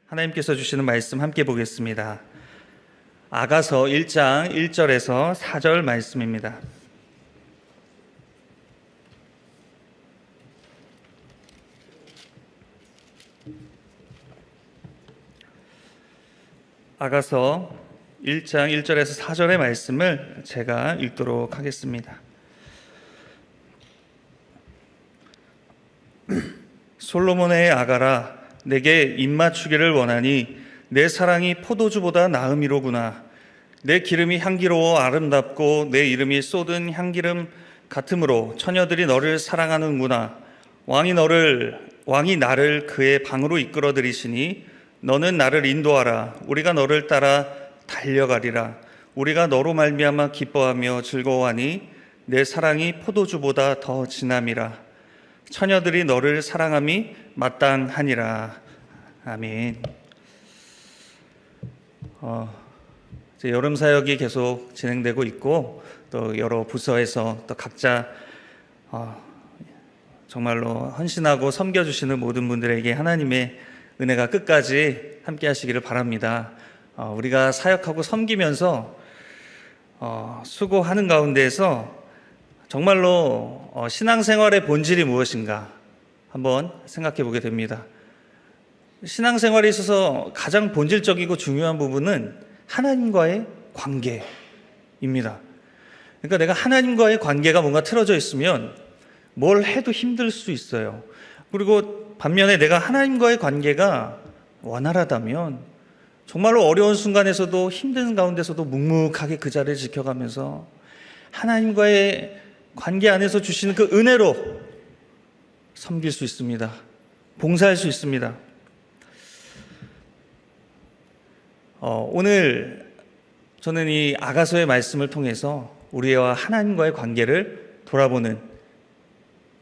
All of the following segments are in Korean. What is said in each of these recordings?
하나님께서 주시는 말씀 함께 보겠습니다. 아가서 1장 1절에서 4절 말씀입니다. 아가서 1장 1절에서 4절의 말씀을 제가 읽도록 하겠습니다. 솔로몬의 아가라, 내게 입맞추기를 원하니 내 사랑이 포도주보다 나음이로구나. 내 기름이 향기로워 아름답고 내 이름이 쏟은 향기름 같으므로 처녀들이 너를 사랑하는구나. 왕이 나를 그의 방으로 이끌어 들이시니 너는 나를 인도하라. 우리가 너를 따라 달려가리라. 우리가 너로 말미암아 기뻐하며 즐거워하니 내 사랑이 포도주보다 더 진함이라. 처녀들이 너를 사랑함이 마땅하니라. 아멘. 이제 여름 사역이 계속 진행되고 있고 또 여러 부서에서 또 각자 정말로 헌신하고 섬겨주시는 모든 분들에게 하나님의 은혜가 끝까지 함께 하시기를 바랍니다. 우리가 사역하고 섬기면서 수고하는 가운데에서 정말로 신앙생활의 본질이 무엇인가 한번 생각해 보게 됩니다. 신앙생활에 있어서 가장 본질적이고 중요한 부분은 하나님과의 관계입니다. 그러니까 내가 하나님과의 관계가 뭔가 틀어져 있으면 뭘 해도 힘들 수 있어요. 그리고 반면에 내가 하나님과의 관계가 원활하다면 정말로 어려운 순간에서도 힘든 가운데서도 묵묵하게 그 자리를 지켜가면서 하나님과의 관계 안에서 주시는 그 은혜로 섬길 수 있습니다. 봉사할 수 있습니다. 오늘 저는 이 아가서의 말씀을 통해서 우리와 하나님과의 관계를 돌아보는,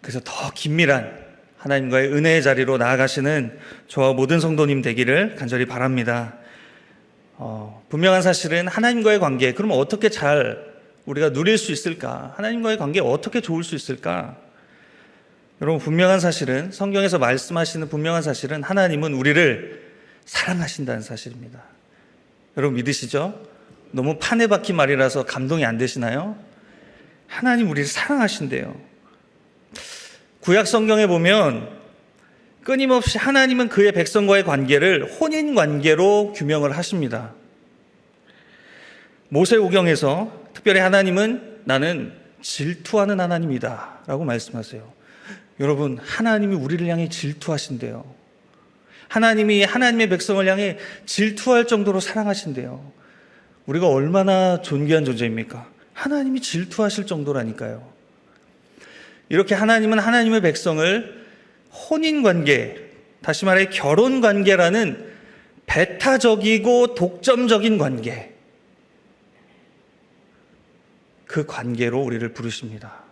그래서 더 긴밀한 하나님과의 은혜의 자리로 나아가시는 저와 모든 성도님 되기를 간절히 바랍니다. 분명한 사실은 하나님과의 관계, 그러면 어떻게 잘 우리가 누릴 수 있을까? 하나님과의 관계 어떻게 좋을 수 있을까? 여러분, 분명한 사실은, 성경에서 말씀하시는 분명한 사실은 하나님은 우리를 사랑하신다는 사실입니다. 여러분 믿으시죠? 너무 판에 박힌 말이라서 감동이 안 되시나요? 하나님 우리를 사랑하신대요. 구약 성경에 보면 끊임없이 하나님은 그의 백성과의 관계를 혼인 관계로 규명을 하십니다. 모세오경에서 특별히 하나님은 나는 질투하는 하나님이다 라고 말씀하세요. 여러분, 하나님이 우리를 향해 질투하신대요. 하나님이 하나님의 백성을 향해 질투할 정도로 사랑하신대요. 우리가 얼마나 존귀한 존재입니까? 하나님이 질투하실 정도라니까요. 이렇게 하나님은 하나님의 백성을 혼인관계, 다시 말해 결혼관계라는 배타적이고 독점적인 관계, 그 관계로 우리를 부르십니다.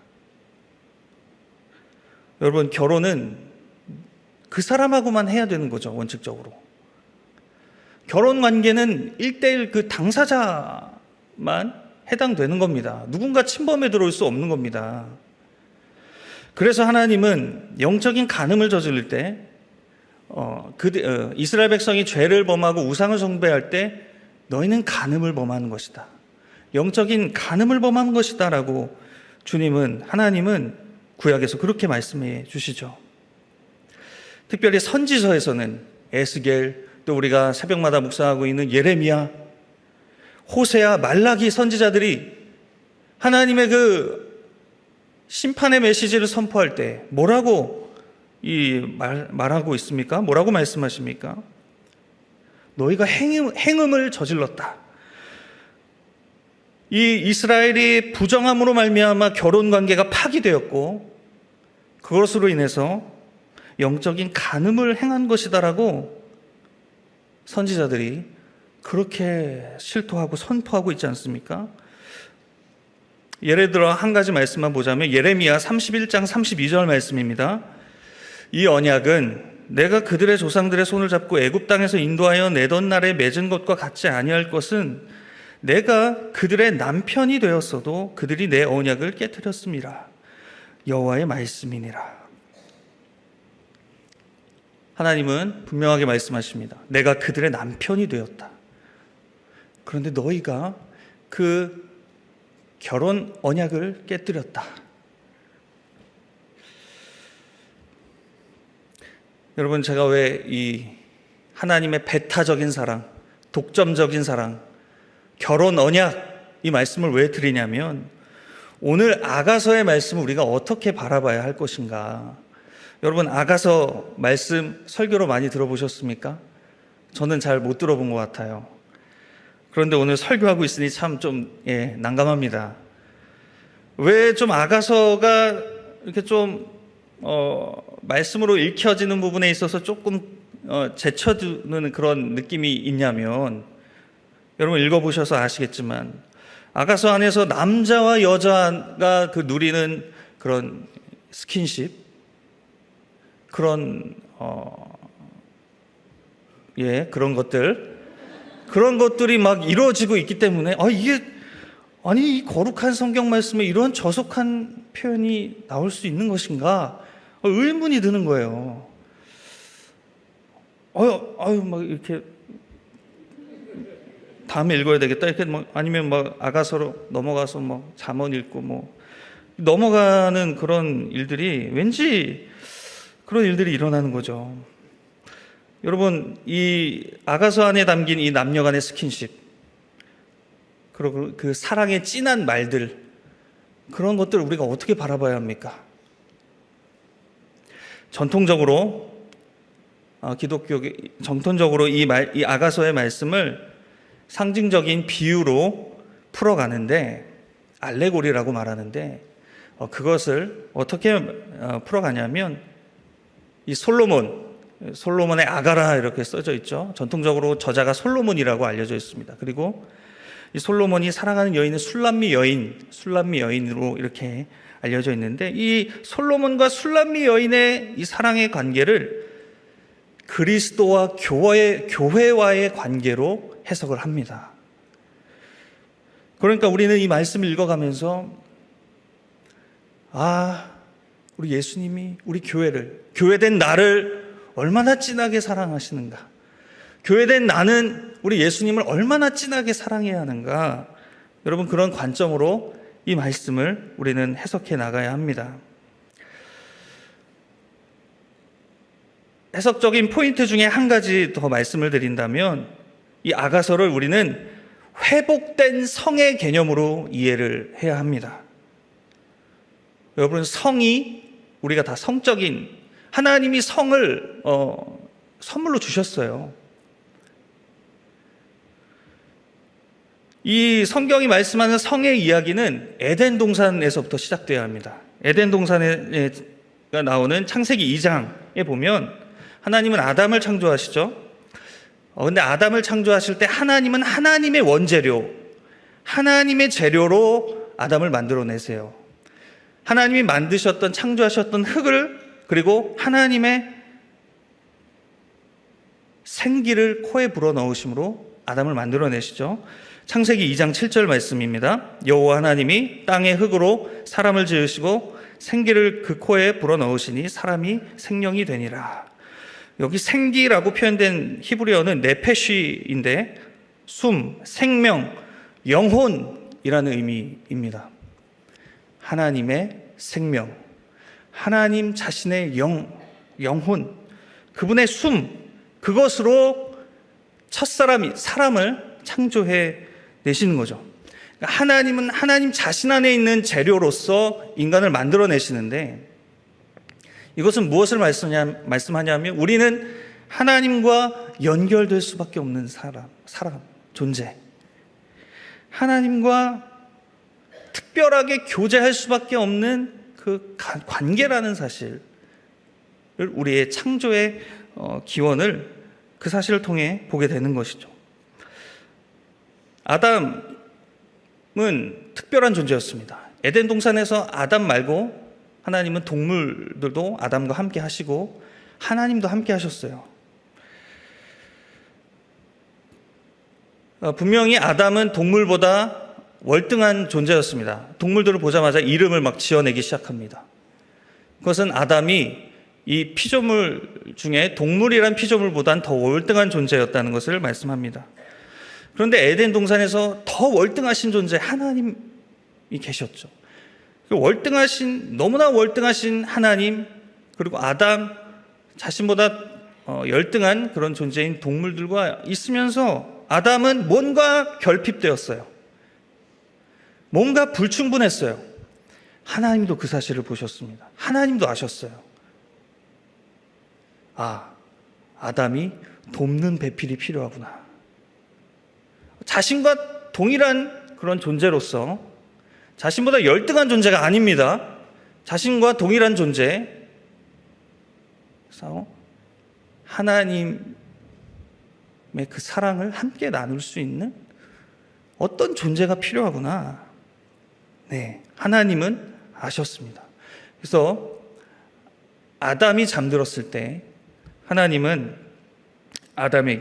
여러분, 결혼은 그 사람하고만 해야 되는 거죠, 원칙적으로. 결혼관계는 1:1 그 당사자만 해당되는 겁니다. 누군가 침범에 들어올 수 없는 겁니다. 그래서 하나님은 영적인 간음을 저지를 때 이스라엘 백성이 죄를 범하고 우상을 숭배할 때 너희는 간음을 범하는 것이다, 영적인 간음을 범하는 것이다 라고 하나님은 구약에서 그렇게 말씀해 주시죠. 특별히 선지서에서는 에스겔, 또 우리가 새벽마다 묵상하고 있는 예레미야, 호세아, 말라기 선지자들이 하나님의 그 심판의 메시지를 선포할 때 뭐라고 말하고 있습니까? 뭐라고 말씀하십니까? 너희가 행음을 저질렀다. 이 이스라엘이 부정함으로 말미암아 결혼관계가 파기되었고 그것으로 인해서 영적인 간음을 행한 것이다라고 선지자들이 그렇게 실토하고 선포하고 있지 않습니까? 예를 들어 한 가지 말씀만 보자면 예레미야 31장 32절 말씀입니다. 이 언약은 내가 그들의 조상들의 손을 잡고 애굽 땅에서 인도하여 내던 날에 맺은 것과 같지 아니할 것은 내가 그들의 남편이 되었어도 그들이 내 언약을 깨뜨렸음이라. 여호와의 말씀이니라. 하나님은 분명하게 말씀하십니다. 내가 그들의 남편이 되었다. 그런데 너희가 그 결혼 언약을 깨뜨렸다. 여러분, 제가 왜 이 하나님의 배타적인 사랑, 독점적인 사랑, 결혼 언약 이 말씀을 왜 드리냐면, 오늘 아가서의 말씀을 우리가 어떻게 바라봐야 할 것인가. 여러분, 아가서 말씀 설교로 많이 들어보셨습니까? 저는 잘 못 들어본 것 같아요. 그런데 오늘 설교하고 있으니 참 좀 난감합니다. 왜 좀 아가서가 이렇게 좀 말씀으로 읽혀지는 부분에 있어서 조금 제쳐두는 그런 느낌이 있냐면, 여러분 읽어보셔서 아시겠지만 아가서 안에서 남자와 여자가 그 누리는 그런 스킨십, 그런 그런 것들이 막 이루어지고 있기 때문에 이 거룩한 성경 말씀에 이런 저속한 표현이 나올 수 있는 것인가 의문이 드는 거예요. 막 이렇게 다음에 읽어야 되겠다 이렇게 아니면 아가서로 넘어가서 잠언 읽고 넘어가는 그런 일들이 왠지 그런 일들이 일어나는 거죠. 여러분, 이 아가서 안에 담긴 이 남녀 간의 스킨십, 그리고 그 사랑의 진한 말들, 그런 것들을 우리가 어떻게 바라봐야 합니까? 전통적으로 이 아가서의 말씀을 상징적인 비유로 풀어가는데, 알레고리라고 말하는데, 그것을 어떻게 풀어가냐면, 이 솔로몬의 아가라 이렇게 써져 있죠. 전통적으로 저자가 솔로몬이라고 알려져 있습니다. 그리고 이 솔로몬이 사랑하는 여인은 술람미 여인으로 이렇게 알려져 있는데, 이 솔로몬과 술람미 여인의 이 사랑의 관계를 그리스도와 교회와의 관계로 해석을 합니다. 그러니까 우리는 이 말씀을 읽어가면서 우리 예수님이 우리 교회된 나를 얼마나 진하게 사랑하시는가, 교회된 나는 우리 예수님을 얼마나 진하게 사랑해야 하는가, 여러분, 그런 관점으로 이 말씀을 우리는 해석해 나가야 합니다. 해석적인 포인트 중에 한 가지 더 말씀을 드린다면, 이 아가서를 우리는 회복된 성의 개념으로 이해를 해야 합니다. 여러분, 성이, 우리가 다 성적인, 하나님이 성을 선물로 주셨어요. 이 성경이 말씀하는 성의 이야기는 에덴 동산에서부터 시작되어야 합니다. 에덴 동산에 나오는 창세기 2장에 보면 하나님은 아담을 창조하시죠. 근데 아담을 창조하실 때 하나님은 하나님의 원재료, 하나님의 재료로 아담을 만들어내세요. 하나님이 창조하셨던 흙을, 그리고 하나님의 생기를 코에 불어넣으심으로 아담을 만들어내시죠. 창세기 2장 7절 말씀입니다. 여호와 하나님이 땅의 흙으로 사람을 지으시고 생기를 그 코에 불어넣으시니 사람이 생명이 되니라. 여기 생기라고 표현된 히브리어는 네페쉬인데 숨, 생명, 영혼이라는 의미입니다. 하나님의 생명, 하나님 자신의 영혼, 그분의 숨, 그것으로 사람을 창조해 내시는 거죠. 하나님은 하나님 자신 안에 있는 재료로서 인간을 만들어내시는데, 이것은 무엇을 말씀하냐면 우리는 하나님과 연결될 수밖에 없는 사람, 존재, 하나님과 특별하게 교제할 수밖에 없는 그 관계라는 사실을, 우리의 창조의 기원을 그 사실을 통해 보게 되는 것이죠. 아담은 특별한 존재였습니다. 에덴 동산에서 아담 말고 하나님은 동물들도 아담과 함께 하시고 하나님도 함께 하셨어요. 분명히 아담은 동물보다 월등한 존재였습니다. 동물들을 보자마자 이름을 막 지어내기 시작합니다. 그것은 아담이 이 피조물 중에 동물이란 피조물보단 더 월등한 존재였다는 것을 말씀합니다. 그런데 에덴 동산에서 더 월등하신 존재 하나님이 계셨죠. 너무나 월등하신 하나님, 그리고 아담 자신보다 열등한 그런 존재인 동물들과 있으면서 아담은 뭔가 결핍되었어요. 뭔가 불충분했어요. 하나님도 그 사실을 보셨습니다. 하나님도 아셨어요. 아담이 돕는 배필이 필요하구나. 자신과 동일한 그런 존재로서, 자신보다 열등한 존재가 아닙니다. 자신과 동일한 존재, 그래서 하나님의 그 사랑을 함께 나눌 수 있는 어떤 존재가 필요하구나. 하나님은 아셨습니다. 그래서 아담이 잠들었을 때 하나님은 아담의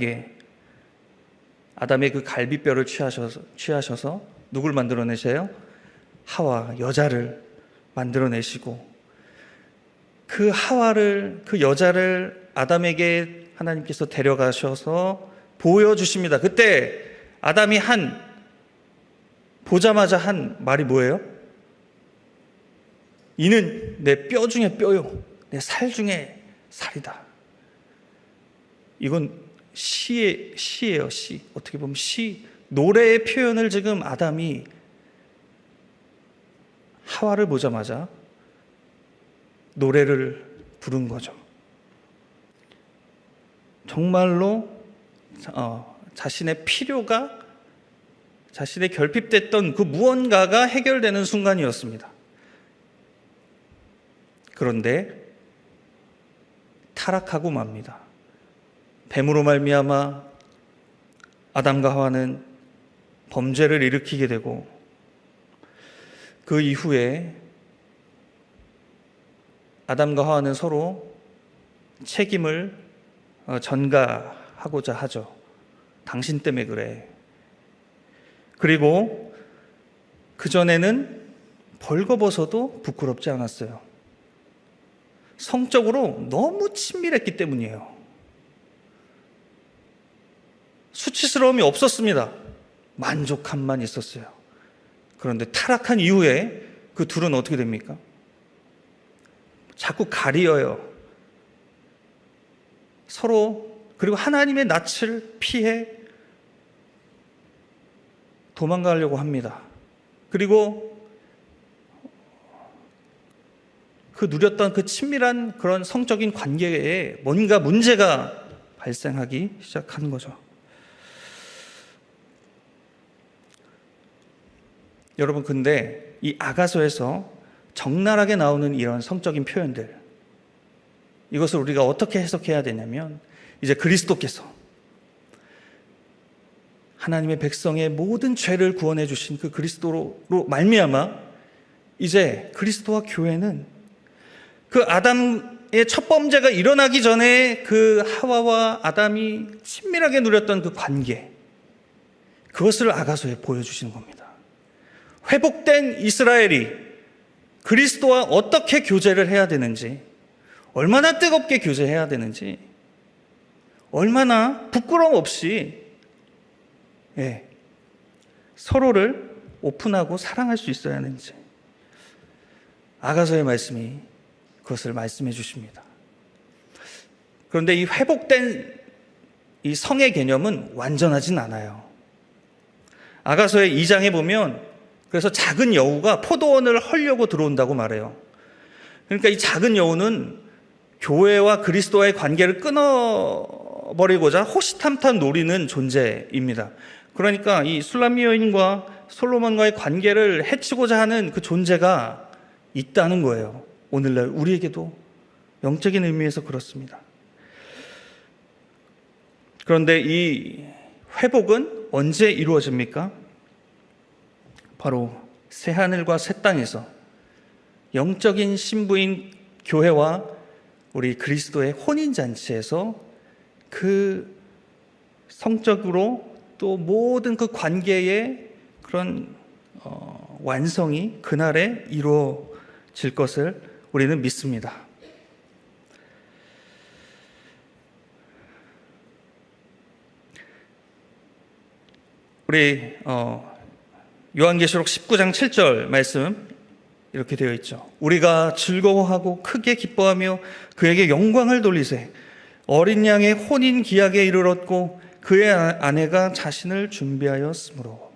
그 갈비뼈를 취하셔서 누굴 만들어내세요? 하와, 여자를 만들어내시고, 그 여자를 아담에게 하나님께서 데려가셔서 보여주십니다. 그때 아담이 보자마자 한 말이 뭐예요? 이는 내 뼈 중에 뼈요, 내 살 중에 살이다. 이건 시예요, 시. 어떻게 보면 노래의 표현을 지금 아담이 하와를 보자마자 노래를 부른 거죠. 정말로 자신의 필요가, 자신의 결핍됐던 그 무언가가 해결되는 순간이었습니다. 그런데 타락하고 맙니다. 뱀으로 말미암아 아담과 하와는 범죄를 일으키게 되고, 그 이후에 아담과 하와는 서로 책임을 전가하고자 하죠. 당신 때문에 그래. 그리고 그전에는 벌거벗어도 부끄럽지 않았어요. 성적으로 너무 친밀했기 때문이에요. 수치스러움이 없었습니다. 만족함만 있었어요. 그런데 타락한 이후에 그 둘은 어떻게 됩니까? 자꾸 가리어요. 서로. 그리고 하나님의 낯을 피해 도망가려고 합니다. 그리고 누렸던 그 친밀한 그런 성적인 관계에 뭔가 문제가 발생하기 시작하는 거죠. 여러분, 근데 이 아가서에서 적나라하게 나오는 이런 성적인 표현들, 이것을 우리가 어떻게 해석해야 되냐면, 이제 그리스도께서 하나님의 백성의 모든 죄를 구원해 주신 그 그리스도로 말미암아 이제 그리스도와 교회는 그 아담의 첫 범죄가 일어나기 전에 그 하와와 아담이 친밀하게 누렸던 그 관계, 그것을 아가서에 보여주시는 겁니다. 회복된 이스라엘이 그리스도와 어떻게 교제를 해야 되는지, 얼마나 뜨겁게 교제해야 되는지, 얼마나 부끄러움 없이 서로를 오픈하고 사랑할 수 있어야 하는지, 아가서의 말씀이 그것을 말씀해 주십니다. 그런데 이 회복된 이 성의 개념은 완전하진 않아요. 아가서의 2장에 보면, 그래서 작은 여우가 포도원을 헐려고 들어온다고 말해요. 그러니까 이 작은 여우는 교회와 그리스도와의 관계를 끊어버리고자 호시탐탐 노리는 존재입니다. 그러니까 이 술람미 여인과 솔로몬과의 관계를 해치고자 하는 그 존재가 있다는 거예요. 오늘날 우리에게도 영적인 의미에서 그렇습니다. 그런데 이 회복은 언제 이루어집니까? 바로 새하늘과 새 땅에서 영적인 신부인 교회와 우리 그리스도의 혼인잔치에서 그 성적으로 또 모든 그 관계의 그런 완성이 그날에 이루어질 것을 우리는 믿습니다. 우리 요한계시록 19장 7절 말씀 이렇게 되어 있죠. 우리가 즐거워하고 크게 기뻐하며 그에게 영광을 돌리세. 어린 양의 혼인 기약에 이르렀고 그의 아내가 자신을 준비하였으므로.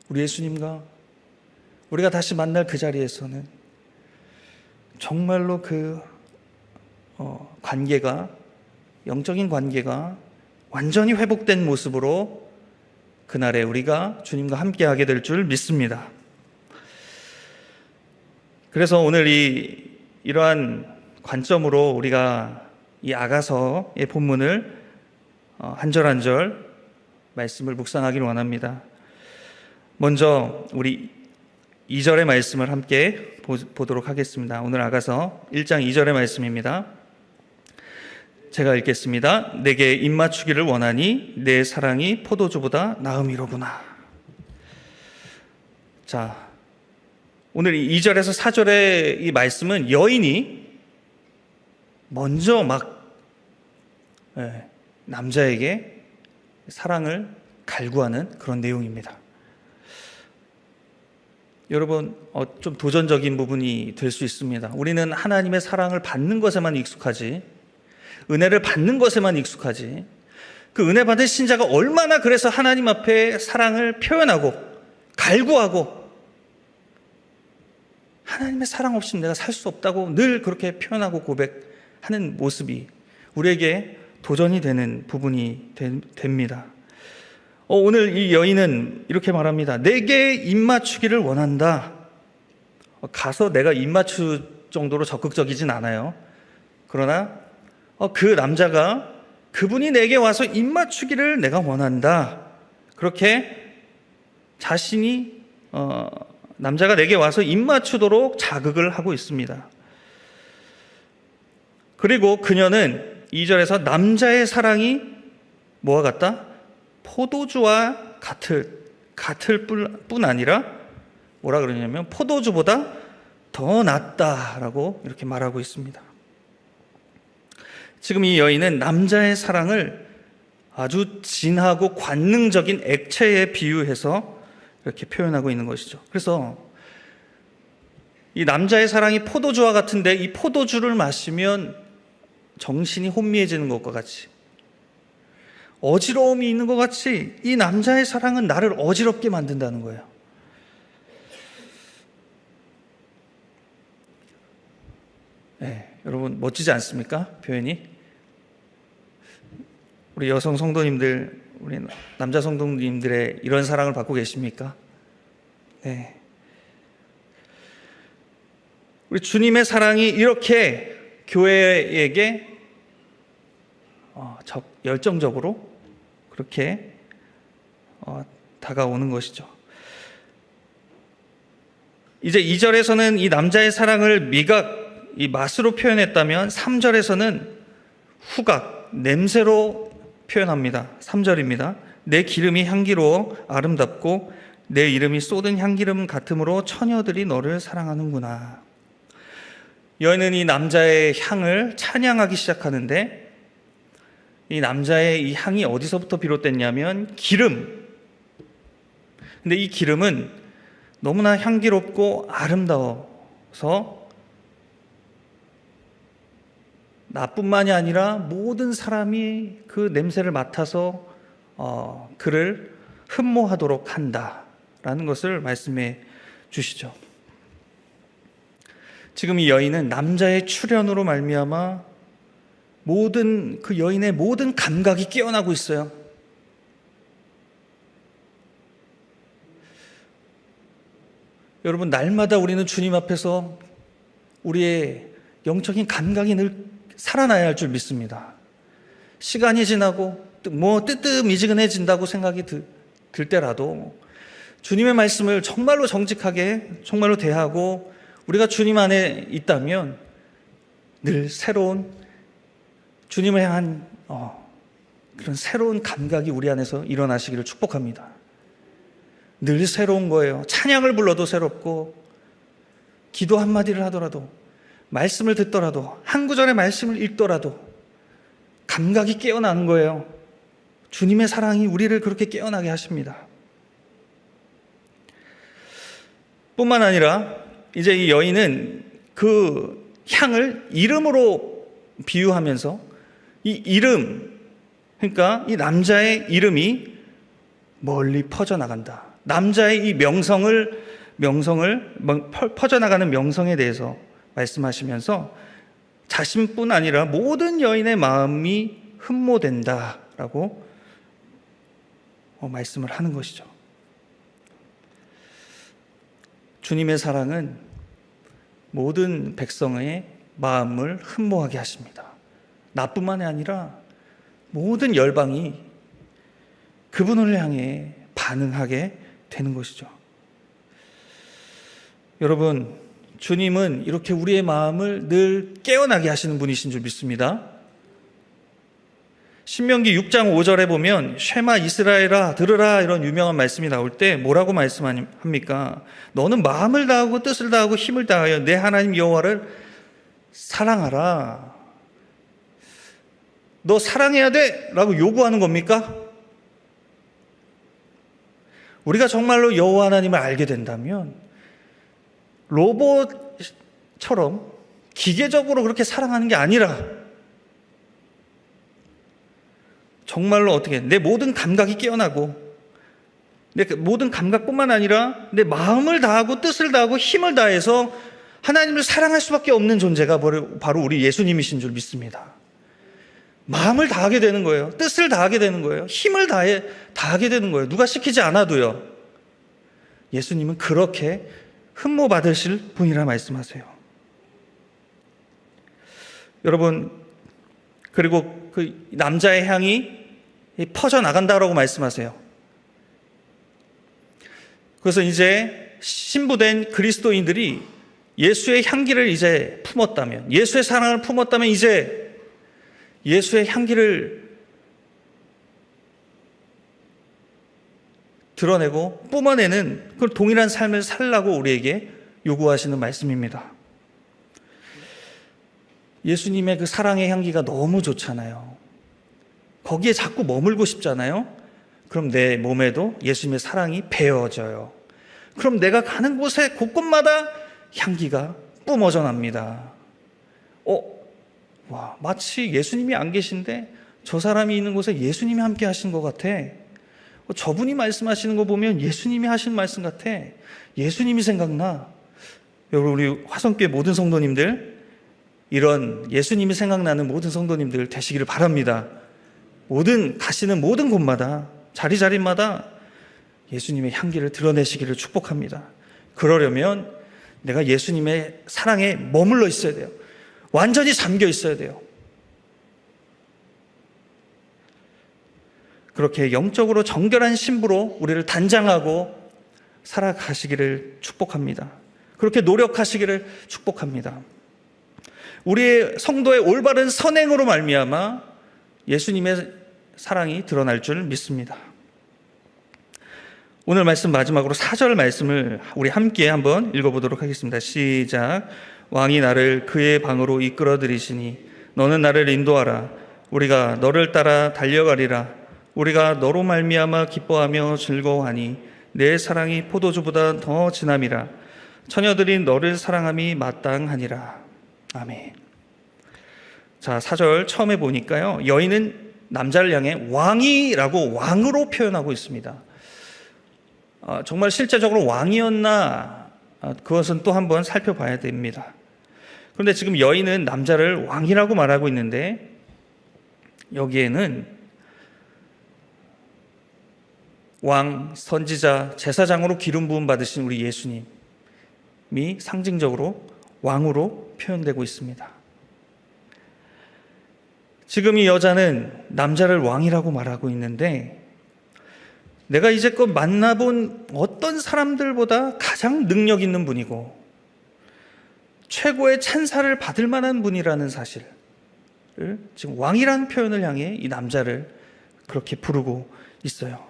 우리 예수님과 우리가 다시 만날 그 자리에서는 정말로 그 관계가, 영적인 관계가 완전히 회복된 모습으로 그날에 우리가 주님과 함께하게 될 줄 믿습니다. 그래서 오늘 이러한 관점으로 우리가 이 아가서의 본문을 한 절 한 절 말씀을 묵상하기를 원합니다. 먼저 우리 2절의 말씀을 함께 보도록 하겠습니다. 오늘 아가서 1장 2절의 말씀입니다. 제가 읽겠습니다. 내게 입맞추기를 원하니 내 사랑이 포도주보다 나음이로구나. 자, 오늘 2절에서 4절의 이 말씀은 여인이 먼저 남자에게 사랑을 갈구하는 그런 내용입니다. 여러분, 좀 도전적인 부분이 될 수 있습니다. 우리는 하나님의 사랑을 받는 것에만 익숙하지, 은혜를 받는 것에만 익숙하지, 그 은혜 받은 신자가 얼마나 그래서 하나님 앞에 사랑을 표현하고 갈구하고 하나님의 사랑 없이는 내가 살 수 없다고 늘 그렇게 표현하고 고백하는 모습이 우리에게 도전이 되는 부분이 됩니다. 오늘 이 여인은 이렇게 말합니다. 내게 입맞추기를 원한다. 가서 내가 입맞출 정도로 적극적이진 않아요. 그러나 그 남자가 그분이 내게 와서 입맞추기를 내가 원한다. 그렇게 자신이 남자가 내게 와서 입맞추도록 자극을 하고 있습니다. 그리고 그녀는 2절에서 남자의 사랑이 뭐와 같다? 포도주와 같을 뿐 아니라 뭐라 그러냐면 포도주보다 더 낫다라고 이렇게 말하고 있습니다. 지금 이 여인은 남자의 사랑을 아주 진하고 관능적인 액체에 비유해서 이렇게 표현하고 있는 것이죠. 그래서 이 남자의 사랑이 포도주와 같은데 이 포도주를 마시면 정신이 혼미해지는 것과 같이, 어지러움이 있는 것 같이 이 남자의 사랑은 나를 어지럽게 만든다는 거예요. 네, 여러분 멋지지 않습니까? 표현이. 우리 여성 성도님들, 우리 남자 성도님들의 이런 사랑을 받고 계십니까? 네. 우리 주님의 사랑이 이렇게 교회에게 열정적으로 그렇게 다가오는 것이죠. 이제 2절에서는 이 남자의 사랑을 이 맛으로 표현했다면 3절에서는 후각, 냄새로 표현합니다. 3절입니다. 내 기름이 향기로워 아름답고 내 이름이 쏟은 향기름 같으므로 처녀들이 너를 사랑하는구나. 여인은 이 남자의 향을 찬양하기 시작하는데 이 남자의 이 향이 어디서부터 비롯됐냐면 기름. 근데 이 기름은 너무나 향기롭고 아름다워서 나뿐만이 아니라 모든 사람이 그 냄새를 맡아서 그를 흠모하도록 한다라는 것을 말씀해 주시죠. 지금 이 여인은 남자의 출현으로 말미암아 그 여인의 모든 감각이 깨어나고 있어요. 여러분, 날마다 우리는 주님 앞에서 우리의 영적인 감각이 늘 살아나야 할 줄 믿습니다. 시간이 지나고 뜨뜻미지근해진다고 생각이 들 때라도 주님의 말씀을 정말로 정직하게 정말로 대하고 우리가 주님 안에 있다면 늘 새로운 주님을 향한 그런 새로운 감각이 우리 안에서 일어나시기를 축복합니다. 늘 새로운 거예요. 찬양을 불러도 새롭고, 기도 한마디를 하더라도, 말씀을 듣더라도, 한 구절의 말씀을 읽더라도 감각이 깨어나는 거예요. 주님의 사랑이 우리를 그렇게 깨어나게 하십니다. 뿐만 아니라 이제 이 여인은 그 향을 이름으로 비유하면서 이 이름, 그러니까 이 남자의 이름이 멀리 퍼져나간다. 남자의 이 명성을 퍼져나가는 명성에 대해서 말씀하시면서 자신뿐 아니라 모든 여인의 마음이 흠모된다라고 말씀을 하는 것이죠. 주님의 사랑은 모든 백성의 마음을 흠모하게 하십니다. 나뿐만이 아니라 모든 열방이 그분을 향해 반응하게 되는 것이죠. 여러분, 주님은 이렇게 우리의 마음을 늘 깨어나게 하시는 분이신 줄 믿습니다. 신명기 6장 5절에 보면 쉐마 이스라엘아 들으라 이런 유명한 말씀이 나올 때 뭐라고 말씀합니까? 너는 마음을 다하고 뜻을 다하고 힘을 다하여 내 하나님 여호와를 사랑하라. 너 사랑해야 돼 라고 요구하는 겁니까? 우리가 정말로 여호와 하나님을 알게 된다면 로봇처럼 기계적으로 그렇게 사랑하는 게 아니라 정말로 어떻게 내 모든 감각이 깨어나고 내 모든 감각뿐만 아니라 내 마음을 다하고 뜻을 다하고 힘을 다해서 하나님을 사랑할 수밖에 없는 존재가 바로 우리 예수님이신 줄 믿습니다. 마음을 다하게 되는 거예요. 뜻을 다하게 되는 거예요. 힘을 다하게 되는 거예요. 누가 시키지 않아도요. 예수님은 그렇게 흠모받으실 분이라 말씀하세요. 여러분, 그리고 그 남자의 향이 퍼져나간다라고 말씀하세요. 그래서 이제 신부된 그리스도인들이 예수의 향기를 이제 품었다면, 예수의 사랑을 품었다면 이제 예수의 향기를 드러내고 뿜어내는 그 동일한 삶을 살라고 우리에게 요구하시는 말씀입니다. 예수님의 그 사랑의 향기가 너무 좋잖아요. 거기에 자꾸 머물고 싶잖아요. 그럼 내 몸에도 예수님의 사랑이 배어져요. 그럼 내가 가는 곳에 곳곳마다 향기가 뿜어져 납니다. 마치 예수님이 안 계신데 저 사람이 있는 곳에 예수님이 함께 하신 것 같아. 저분이 말씀하시는 거 보면 예수님이 하신 말씀 같아. 예수님이 생각나. 여러분, 우리 화성교회 모든 성도님들, 이런 예수님이 생각나는 모든 성도님들 되시기를 바랍니다. 가시는 모든 곳마다, 자리자리마다 예수님의 향기를 드러내시기를 축복합니다. 그러려면 내가 예수님의 사랑에 머물러 있어야 돼요. 완전히 잠겨 있어야 돼요. 그렇게 영적으로 정결한 신부로 우리를 단장하고 살아가시기를 축복합니다. 그렇게 노력하시기를 축복합니다. 우리의 성도의 올바른 선행으로 말미암아 예수님의 사랑이 드러날 줄 믿습니다. 오늘 말씀 마지막으로 4절 말씀을 우리 함께 한번 읽어보도록 하겠습니다. 시작. 왕이 나를 그의 방으로 이끌어 들이시니 너는 나를 인도하라. 우리가 너를 따라 달려가리라. 우리가 너로 말미암아 기뻐하며 즐거워하니 내 사랑이 포도주보다 더 진함이라. 처녀들이 너를 사랑함이 마땅하니라. 아멘. 자, 4절 처음에 보니까요, 여인은 남자를 향해 왕이라고 왕으로 표현하고 있습니다. 정말 실제적으로 왕이었나, 그것은 또 한번 살펴봐야 됩니다. 그런데 지금 여인은 남자를 왕이라고 말하고 있는데 여기에는 왕, 선지자, 제사장으로 기름 부음 받으신 우리 예수님이 상징적으로 왕으로 표현되고 있습니다. 지금 이 여자는 남자를 왕이라고 말하고 있는데 내가 이제껏 만나본 어떤 사람들보다 가장 능력 있는 분이고 최고의 찬사를 받을 만한 분이라는 사실을 지금 왕이라는 표현을 향해 이 남자를 그렇게 부르고 있어요.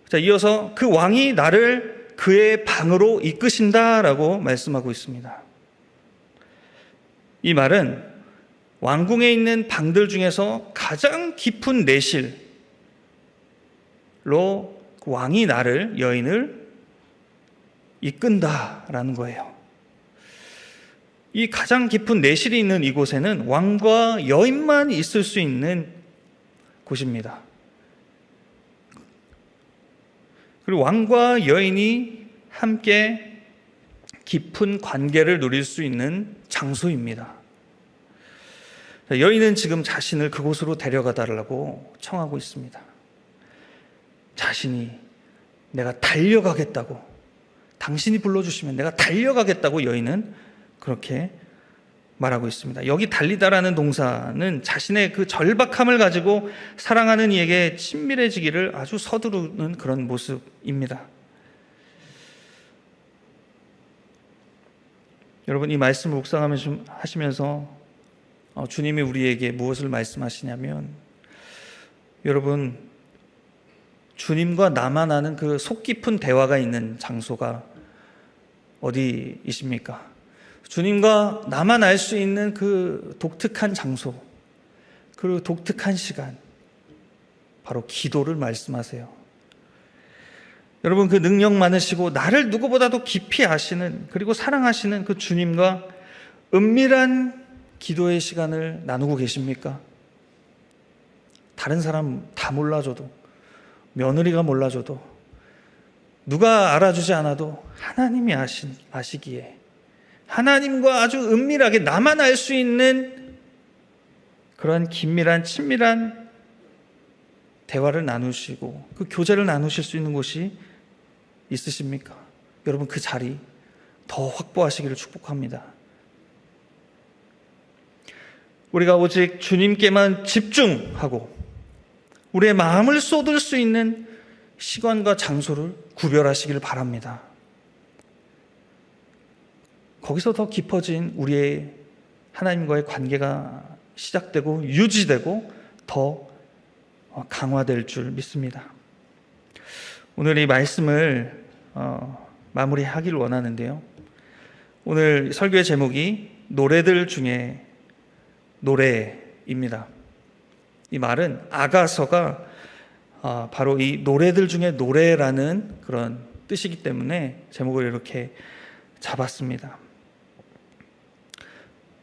자, 이어서 그 왕이 나를 그의 방으로 이끄신다라고 말씀하고 있습니다. 이 말은 왕궁에 있는 방들 중에서 가장 깊은 내실로 그 왕이 나를, 여인을 이끈다라는 거예요. 이 가장 깊은 내실이 있는 이곳에는 왕과 여인만 있을 수 있는 곳입니다. 그리고 왕과 여인이 함께 깊은 관계를 누릴 수 있는 장소입니다. 여인은 지금 자신을 그곳으로 데려가달라고 청하고 있습니다. 자신이 내가 달려가겠다고, 당신이 불러주시면 내가 달려가겠다고 여인은 그렇게 말하고 있습니다. 여기 달리다라는 동사는 자신의 그 절박함을 가지고 사랑하는 이에게 친밀해지기를 아주 서두르는 그런 모습입니다. 여러분, 이 말씀을 묵상하시면서 주님이 우리에게 무엇을 말씀하시냐면, 여러분, 주님과 나만 아는 그 속 깊은 대화가 있는 장소가 어디이십니까? 주님과 나만 알 수 있는 그 독특한 장소, 그 독특한 시간, 바로 기도를 말씀하세요. 여러분, 그 능력 많으시고 나를 누구보다도 깊이 아시는, 그리고 사랑하시는 그 주님과 은밀한 기도의 시간을 나누고 계십니까? 다른 사람 다 몰라줘도, 며느리가 몰라줘도, 누가 알아주지 않아도 하나님이 아시기에 하나님과 아주 은밀하게 나만 알 수 있는 그런 긴밀한 친밀한 대화를 나누시고 그 교제를 나누실 수 있는 곳이 있으십니까? 여러분, 그 자리 더 확보하시기를 축복합니다. 우리가 오직 주님께만 집중하고 우리의 마음을 쏟을 수 있는 시간과 장소를 구별하시기를 바랍니다. 거기서 더 깊어진 우리의 하나님과의 관계가 시작되고 유지되고 더 강화될 줄 믿습니다. 오늘 이 말씀을 마무리하기를 원하는데요. 오늘 설교의 제목이 노래들 중에 노래입니다. 이 말은 아가서가 바로 이 노래들 중에 노래라는 그런 뜻이기 때문에 제목을 이렇게 잡았습니다.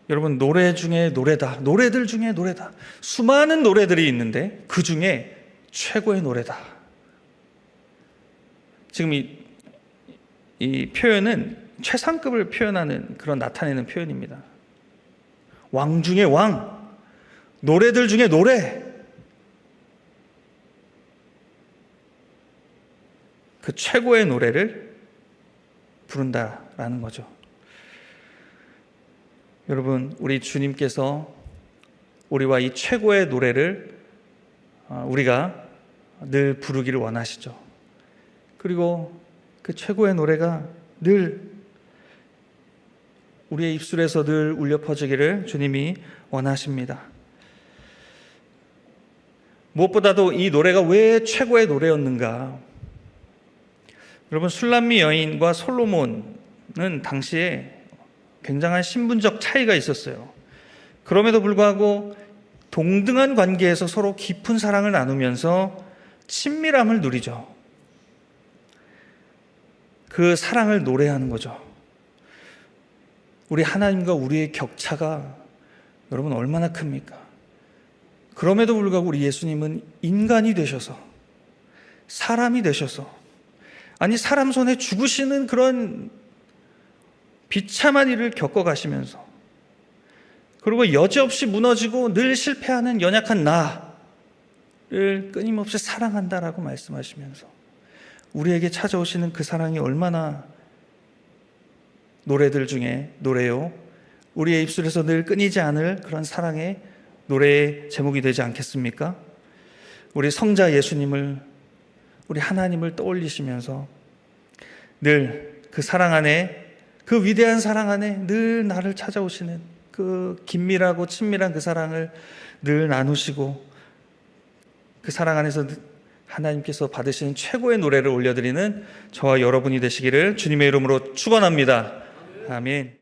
여러분, 노래 중에 노래다, 노래들 중에 노래다, 수많은 노래들이 있는데 그 중에 최고의 노래다. 지금 이 표현은 최상급을 표현하는 그런 나타내는 표현입니다. 왕 중에 왕, 노래들 중에 노래, 그 최고의 노래를 부른다라는 거죠. 여러분, 우리 주님께서 우리와 이 최고의 노래를 우리가 늘 부르기를 원하시죠. 그리고 그 최고의 노래가 늘 우리의 입술에서 늘 울려 퍼지기를 주님이 원하십니다. 무엇보다도 이 노래가 왜 최고의 노래였는가? 여러분, 술람미 여인과 솔로몬은 당시에 굉장한 신분적 차이가 있었어요. 그럼에도 불구하고 동등한 관계에서 서로 깊은 사랑을 나누면서 친밀함을 누리죠. 그 사랑을 노래하는 거죠. 우리 하나님과 우리의 격차가 여러분 얼마나 큽니까? 그럼에도 불구하고 우리 예수님은 인간이 되셔서, 사람이 되셔서, 아니 사람 손에 죽으시는 그런 비참한 일을 겪어가시면서, 그리고 여지없이 무너지고 늘 실패하는 연약한 나를 끊임없이 사랑한다라고 말씀하시면서 우리에게 찾아오시는 그 사랑이 얼마나 노래들 중에 노래요, 우리의 입술에서 늘 끊이지 않을 그런 사랑의 노래의 제목이 되지 않겠습니까? 우리 성자 예수님을, 우리 하나님을 떠올리시면서 늘 그 사랑 안에, 그 위대한 사랑 안에 늘 나를 찾아오시는 그 긴밀하고 친밀한 그 사랑을 늘 나누시고, 그 사랑 안에서 하나님께서 받으시는 최고의 노래를 올려드리는 저와 여러분이 되시기를 주님의 이름으로 축원합니다. 아멘.